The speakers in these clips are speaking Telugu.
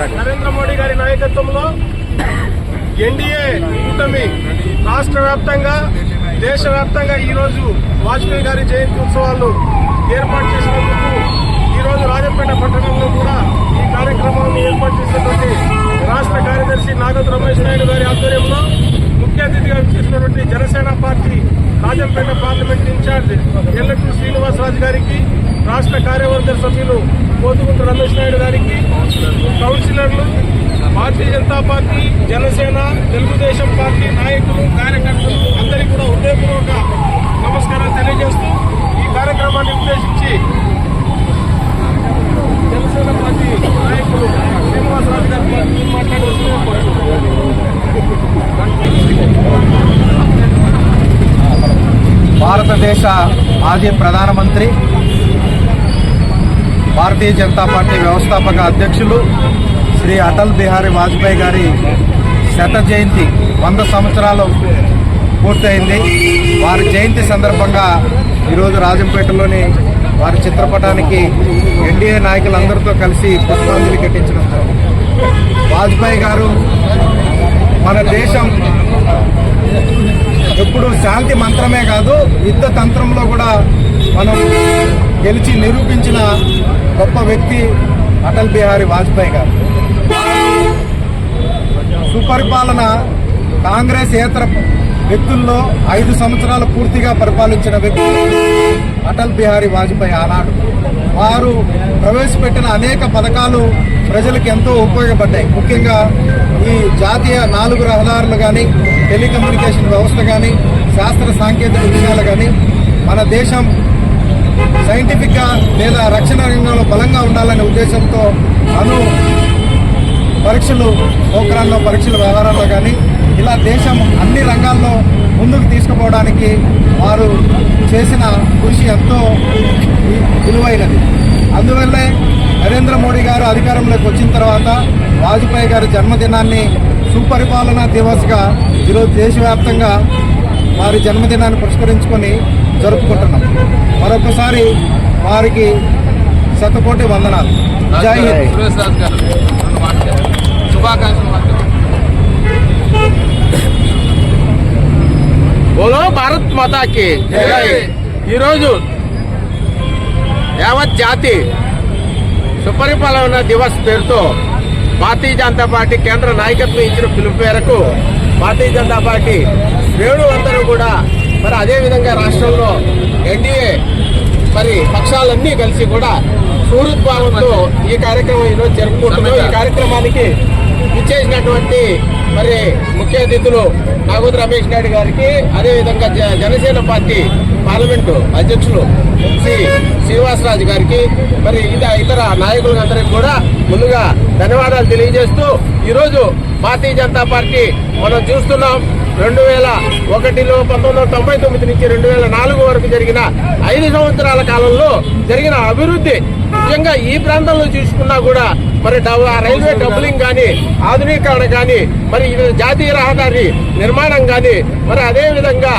నరేంద్ర మోడీ గారి నాయకత్వంలో ఎన్డీఏ కూటమి రాష్ట్ర వ్యాప్తంగా దేశవ్యాప్తంగా ఈరోజు వాజ్పేయి గారి జయంతి ఉత్సవాలు ఏర్పాటు చేసినందుకు ఈరోజు రాజంపేట పట్టణంలో కూడా ఈ కార్యక్రమాన్ని ఏర్పాటు చేసినటువంటి రాష్ట్ర కార్యదర్శి నాగోతు రమేష్ నాయుడు గారి ఆధ్వర్యంలో ముఖ్య అతిథిగా చేసినటువంటి Janasena party Rajampet parliament in charge Ellattu Srinivasaraju గారికి, రాష్ట్ర కార్యవర్గ సభ్యులు పోతుగుంట రమేష్ నాయుడు గారికి, కౌన్సిలర్లు, భారతీయ జనతా పార్టీ, జనసేన, తెలుగుదేశం పార్టీ నాయకులు, కార్యకర్తలు అందరికీ కూడా హృదయపూర్వక నమస్కారాలు తెలియజేస్తూ ఈ కార్యక్రమాన్ని ఉద్దేశించి జనసేన పార్టీ నాయకులు శ్రీనివాసరాజు గారు భారతదేశ మాజీ ప్రధానమంత్రి, భారతీయ జనతా పార్టీ వ్యవస్థాపక అధ్యక్షులు శ్రీ అటల్ బిహారీ వాజ్పేయి గారి శత జయంతి 100 సంవత్సరాలు పూర్తయింది. వారి జయంతి సందర్భంగా ఈరోజు రాజంపేటలోని వారి చిత్రపటానికి ఎన్డీఏ నాయకులందరితో కలిసి పుష్పాంజలి ఘటించడం. వాజ్పేయి గారు మన దేశం ఎప్పుడు శాంతి మంత్రమే కాదు, యుద్ధ తంత్రంలో కూడా మనం గెలిచి నిరూపించిన గొప్ప వ్యక్తి అటల్ బిహారీ వాజ్పేయి గారు. సుపరిపాలన కాంగ్రెస్ ఏతర వ్యక్తుల్లో 5 సంవత్సరాలు పూర్తిగా పరిపాలించిన వ్యక్తి అటల్ బిహారీ వాజ్పేయి. ఆనాడు వారు ప్రవేశపెట్టిన అనేక పథకాలు ప్రజలకు ఎంతో ఉపయోగపడ్డాయి. ముఖ్యంగా ఈ జాతీయ 4 రహదారులు కానీ, టెలికమ్యూనికేషన్ వ్యవస్థ కానీ, శాస్త్ర సాంకేతిక విషయాలు కానీ, మన దేశం సైంటిఫిక్గా లేదా రక్షణ రంగంలో బలంగా ఉండాలనే ఉద్దేశంతో పరీక్షలు, పోఖ్రాన్లో పరీక్షల వ్యవహారంలో కానీ ఇలా దేశం అన్ని రంగాల్లో ముందుకు తీసుకుపోవడానికి వారు చేసిన కృషి ఎంతో విలువైనది. అందువల్లే నరేంద్ర మోడీ గారు అధికారంలోకి వచ్చిన తర్వాత వాజ్పేయి గారి జన్మదినాన్ని సుపరిపాలనా దివస్గా ఈరోజు దేశవ్యాప్తంగా వారి జన్మదినాన్ని పురస్కరించుకొని జరుపుకుంటున్నాం. మరొకసారి వారికి శతకోటి వందనాలు. జై హింద్. బోలో భారత్ మాతాకి జై. ఈరోజు యావత్ జాతి సుపరిపాలన దివస్ పేరుతో భారతీయ జనతా పార్టీ కేంద్ర నాయకత్వం ఇచ్చిన పిలుపు మేరకు భారతీయ జనతా పార్టీ శ్రేణులందరూ కూడా మరి అదేవిధంగా రాష్ట్రంలో ఎన్డీఏ మరి పక్షాలన్నీ కలిసి కూడా సూరుద్భావంతో ఈ కార్యక్రమం ఈరోజు జరుపుకుంటున్నాం. ఈ కార్యక్రమానికి ఇచ్చేసినటువంటి మరి ముఖ్య అతిథులు నాగోతు రమేష్ నాయుడు గారికి, అదేవిధంగా జనసేన పార్టీ పార్లమెంటు అధ్యక్షులు శ్రీ శ్రీనివాసరాజు గారికి, మరి ఇతర నాయకులందరికీ కూడా ముందుగా ధన్యవాదాలు తెలియజేస్తూ ఈరోజు భారతీయ జనతా పార్టీ మనం చూస్తున్నాం 2001లో 1999 నుంచి 2004 వరకు జరిగిన 5 సంవత్సరాల కాలంలో జరిగిన అభివృద్ధి, ముఖ్యంగా ఈ ప్రాంతంలో చూసుకున్నా కూడా మరి రైల్వే డబులింగ్ కానీ, ఆధునీకరణ కానీ, మరి జాతీయ రహదారి నిర్మాణం కానీ, మరి అదేవిధంగా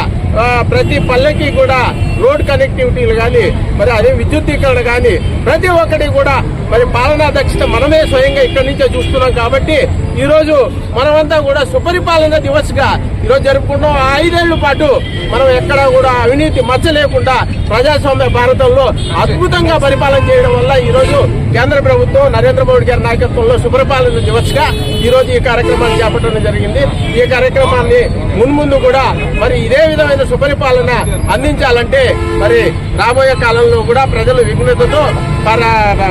ప్రతి పల్లెకి కూడా రోడ్ కనెక్టివిటీలు కానీ, మరి అదే విద్యుద్దీకరణ కానీ ప్రతి ఒక్కటి కూడా మరి పాలనా దక్షత మనమే స్వయంగా ఇక్కడి నుంచే చూస్తున్నాం. కాబట్టి ఈరోజు మనమంతా కూడా సుపరిపాలన దివస్గా ఈరోజు జరుపుకుంటాం. 5 ఏళ్ల పాటు మనం ఎక్కడా కూడా అవినీతి మచ్చ లేకుండా ప్రజాస్వామ్య భారతంలో అద్భుతంగా పరిపాలన చేయడం వల్ల ఈరోజు కేంద్ర ప్రభుత్వం నరేంద్ర మోడీ గారి నాయకత్వంలో సుపరిపాలన దివస్గా ఈరోజు ఈ కార్యక్రమాన్ని చేపట్టడం జరిగింది. ఈ కార్యక్రమాన్ని మున్ముందు కూడా మరి ఇదే విధమైన సుపరిపాలన అందించాలంటే మరి రాబోయే కాలంలో కూడా ప్రజలు విఘ్నతతో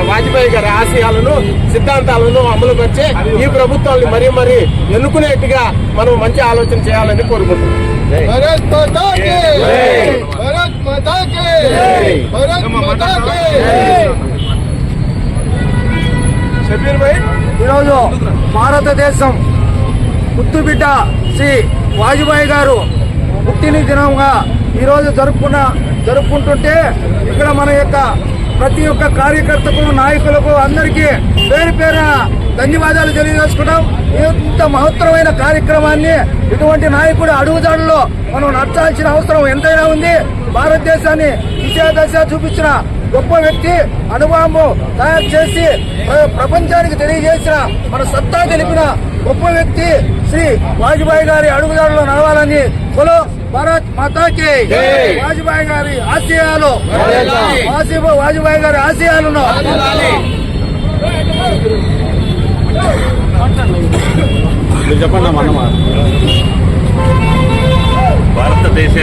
వాజ్పేయి గారి ఆశయాలను, సిద్ధాంతాలను అమలు పరిచే ఈ ప్రభుత్వాన్ని మరీ ఎన్నుకునేట్టుగా మనం మంచి ఆలోచన చేయాలని కోరుకుంటున్నాం. ఈరోజు భారతదేశం ముద్దుబిడ్డ శ్రీ వాజ్పేయి గారు పుట్టిన దినంగా ఈరోజు జరుపుకుంటుంటే ఇక్కడ మన యొక్క ప్రతి ఒక్క కార్యకర్తకు, నాయకులకు అందరికీ పేరు పేరున ధన్యవాదాలు తెలియజేసుకుంటాం. ఇంత మహత్తరమైన కార్యక్రమాన్ని ఇటువంటి నాయకుడు అడుగుజాడల్లో మనం నడచాల్సిన అవసరం ఎంతైనా ఉంది. భారతదేశాన్ని దిశ చూపించిన గొప్ప వ్యక్తి. అణుబాంబు తయారు చేసి ప్రపంచానికి తెలియజేసిన, మన సత్తా తెలిపిన గొప్ప వ్యక్తి శ్రీ వాజ్పేయి గారి అడుగుదారులో నడవాలని బోలో భారత్ మాతాకి వాజ్పేయి గారి ఆశయాలు, వాజ్పేయి గారి ఆశయాలను చెప్పండి అన్నమా. భారతదేశ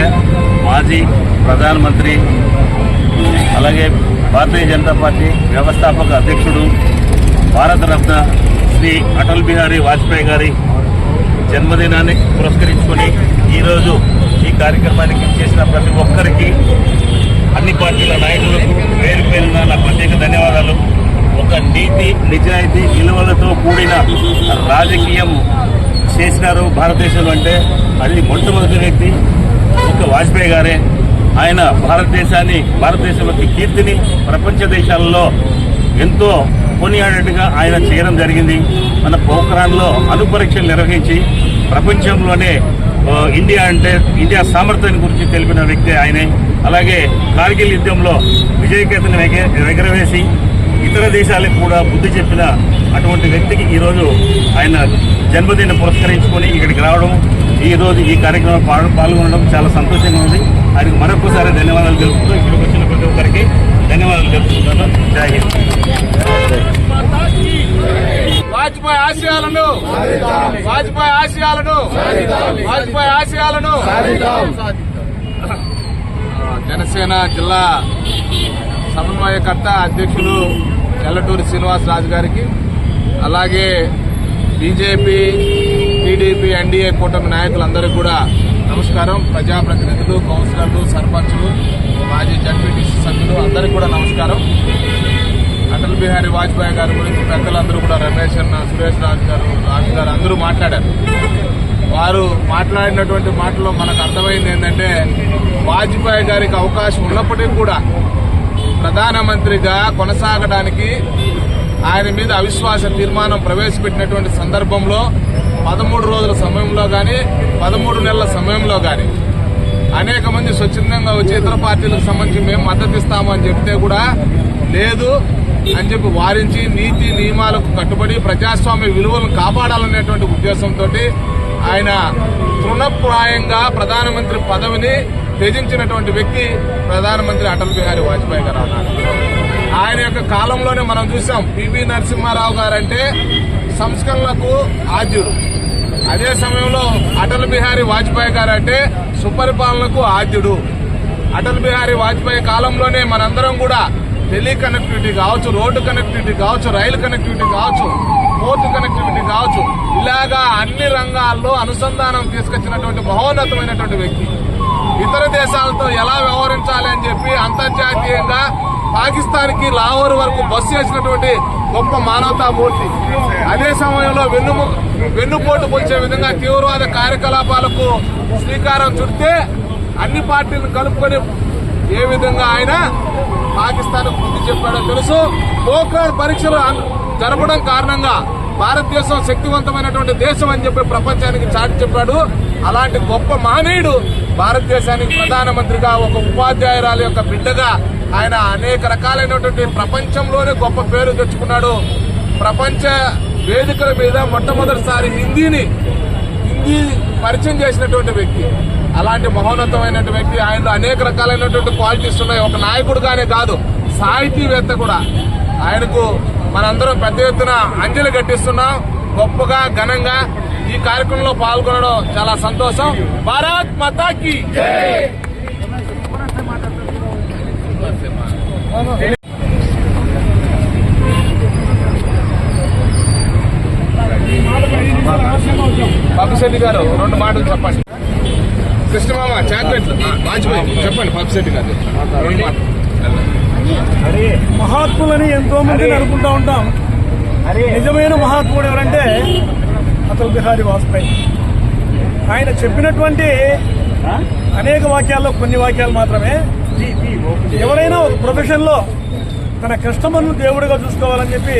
మాజీ ప్రధానమంత్రి, అలాగే భారతీయ జనతా పార్టీ వ్యవస్థాపక అధ్యక్షుడు, భారతరత్న శ్రీ అటల్ బిహారీ వాజ్పేయి గారి జన్మదినాన్ని పురస్కరించుకొని ఈరోజు ఈ కార్యక్రమానికి చేసిన ప్రతి ఒక్కరికి, అన్ని పార్టీల నాయకులకు పేరు పేరున నా ప్రత్యేక ధన్యవాదాలు. ఒక నీతి నిజాయితీ విలువలతో కూడిన రాజకీయం చేసినారు భారతదేశంలో అంటే అది మొట్టమొదటి వ్యక్తి ఒక వాజ్పేయి గారే. ఆయన భారతదేశం యొక్క కీర్తిని ప్రపంచ దేశాలలో ఎంతో కొనియాడేట్టుగా ఆయన చేయడం జరిగింది. మన పోఖ్రాన్లో అణుపరీక్షలు నిర్వహించి ప్రపంచంలోనే ఇండియా సామర్థ్యాన్ని గురించి తెలిపిన వ్యక్తి ఆయనే. అలాగే కార్గిల్ యుద్ధంలో విజయకేతను ఎగరవేసి ఇతర దేశాలకు కూడా బుద్ధి చెప్పిన అటువంటి వ్యక్తికి ఈరోజు ఆయన జన్మదినం పురస్కరించుకొని ఇక్కడికి రావడం, ఈరోజు ఈ కార్యక్రమం పాల్గొనడం చాలా సంతోషంగా ఉంది. ఆయనకు మరొకసారి ధన్యవాదాలు తెలుపుతూ ఇక్కడికి వచ్చిన ప్రతి ఒక్కరికి ధన్యవాదాలు తెలుపుతున్నాను. జై హింద్. వాజ్పేయి ఆశయాలను, వాజ్పేయి ఆశయాలను, వాజ్పేయి ఆశయాలను జనసేన జిల్లా సమన్వయకర్త అధ్యక్షులు ఎల్లటూరి శ్రీనివాసరాజు గారికి, అలాగే బీజేపీ, టీడీపీ, ఎన్డీఏ కూటమి నాయకులందరికీ కూడా నమస్కారం. ప్రజాప్రతినిధులు, కౌన్సిలర్లు, సర్పంచులు, మాజీ జడ్పీటీసీ సభ్యులు అందరికీ కూడా నమస్కారం. అటల్ బిహారీ వాజ్పేయి గారి గురించి పెద్దలందరూ కూడా రమేష్ అన్న, సురేష్ రాజు గారు అందరూ మాట్లాడారు. వారు మాట్లాడినటువంటి మాటలో మనకు అర్థమైంది ఏంటంటే, వాజ్పేయి గారికి అవకాశం ఉన్నప్పటికీ కూడా ప్రధానమంత్రిగా కొనసాగడానికి ఆయన మీద అవిశ్వాస తీర్మానం ప్రవేశపెట్టినటువంటి సందర్భంలో 13 రోజుల సమయంలో కానీ 13 నెలల సమయంలో కానీ అనేక మంది స్వచ్ఛందంగా వచ్చి ఇతర పార్టీలకు సంబంధించి మేము మద్దతు ఇస్తామని చెప్తే కూడా లేదు అని చెప్పి వారించి నీతి నియమాలకు కట్టుబడి ప్రజాస్వామ్య విలువలను కాపాడాలనేటువంటి ఉద్దేశంతో ఆయన తృణప్రాయంగా ప్రధానమంత్రి పదవిని త్యజించినటువంటి వ్యక్తి ప్రధానమంత్రి అటల్ బిహారీ వాజ్పేయి గారు అన్నారు. ఆయన యొక్క కాలంలోనే మనం చూసాం, పివి నరసింహారావు గారంటే సంస్కరణలకు ఆద్యుడు. అదే సమయంలో అటల్ బిహారీ వాజ్పేయి గారు అంటే సుపరిపాలనకు ఆద్యుడు. అటల్ బిహారీ వాజ్పేయి కాలంలోనే మనందరం కూడా టెలి కనెక్టివిటీ కావచ్చు, రోడ్డు కనెక్టివిటీ కావచ్చు, రైలు కనెక్టివిటీ కావచ్చు, పోర్టు కనెక్టివిటీ కావచ్చు, ఇలాగా అన్ని రంగాల్లో అనుసంధానం తీసుకొచ్చినటువంటి మహోన్నతమైనటువంటి వ్యక్తి. ఇతర దేశాలతో ఎలా వ్యవహరించాలి అని చెప్పి అంతర్జాతీయంగా పాకిస్తాన్కి లాహోర్ వరకు బస్సు చేసినటువంటి గొప్ప మానవతామూర్తి. అదే సమయంలో వెన్నుపోటు పొంచే విధంగా తీవ్రవాద కార్యకలాపాలకు శ్రీకారం చుడితే అన్ని పార్టీలను కలుపుకొని ఏ విధంగా ఆయన పాకిస్తాన్ బుద్ధి చెప్పాడో తెలుసు. పోఖ్రాన్ పరీక్షలు జరపడం కారణంగా భారతదేశం శక్తివంతమైనటువంటి దేశం అని చెప్పి ప్రపంచానికి చాటి చెప్పాడు. అలాంటి గొప్ప మహనీయుడు భారతదేశానికి ప్రధానమంత్రిగా, ఒక ఉపాధ్యాయురాలు యొక్క బిడ్డగా ఆయన అనేక రకాలైనటువంటి ప్రపంచంలోనే గొప్ప పేరు తెచ్చుకున్నాడు. ప్రపంచ వేదికల మీద మొట్టమొదటిసారి హిందీ పరిచయం చేసినటువంటి వ్యక్తి. అలాంటి మహోన్నతమైనటువంటి వ్యక్తి. ఆయనలో అనేక రకాలైనటువంటి క్వాలిటీస్ ఉన్నాయి. ఒక నాయకుడుగానే కాదు, సాహితీవేత్త కూడా. ఆయనకు మనందరం పెద్ద ఎత్తున అంజలి ఘటిస్తున్నాం. గొప్పగా ఘనంగా ఈ కార్యక్రమంలో పాల్గొనడం చాలా సంతోషం. భారత్ మాతాకి పబ్బిశెట్టి గారు 2 మాటలు చెప్పండి. కృష్ణమామ చాక్లెట్లు వాజ్పేయి చెప్పండి. పబ్బిశెట్టి గారు మహాత్ములని ఎంతో మందిని అనుకుంటా ఉంటాం. నిజమైన మహాత్ముడు ఎవరంటే అటల్ బిహారీ వాజ్పేయి. ఆయన చెప్పినటువంటి అనేక వాక్యాల్లో కొన్ని వాక్యాలు మాత్రమే. ఎవరైనా ఒక ప్రొఫెషన్లో తన కస్టమర్ను దేవుడిగా చూసుకోవాలని చెప్పి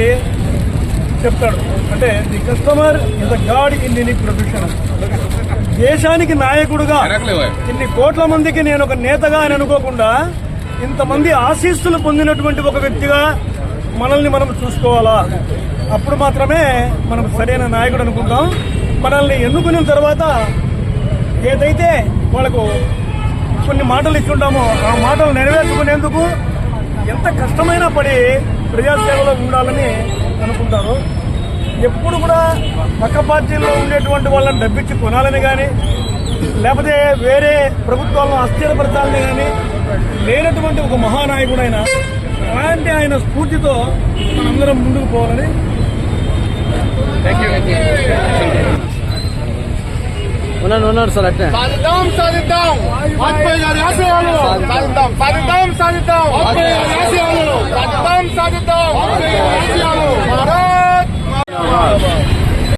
చెప్తాడు. అంటే the customer is the God in any profession. దేశానికి నాయకుడుగా ఇన్ని కోట్ల మందికి నేను ఒక నేతగా అని అనుకోకుండా ఇంతమంది ఆశీస్సులు పొందినటువంటి ఒక వ్యక్తిగా మనల్ని మనం చూసుకోవాలా. అప్పుడు మాత్రమే మనం సరైన నాయకుడు అనుకుంటాం. మనల్ని ఎన్నుకున్న తర్వాత ఏదైతే వాళ్ళకు కొన్ని మాటలు ఇచ్చుంటామో ఆ మాటలు నెరవేర్చుకునేందుకు ఎంత కష్టమైనా పడి ప్రజాసేవలో ఉండాలని అనుకుంటారు. ఎప్పుడు కూడా పక్క పార్టీల్లో ఉండేటువంటి వాళ్ళని డబ్బిచ్చి కొనాలని కానీ లేకపోతే వేరే ప్రభుత్వాలను అస్థిరపరచాలని కానీ లేనటువంటి ఒక మహానాయకుడు ఆయన. అలాంటి ఆయన స్ఫూర్తితో మనందరం ముందుకు పోవాలని. ఉన్నాడు సార్ అట్టే సాధిద్దాం వాజ్పేయి గారి ఆశయాలు సాధిద్దాం వాజ్పేయి గారి ఆశయాలు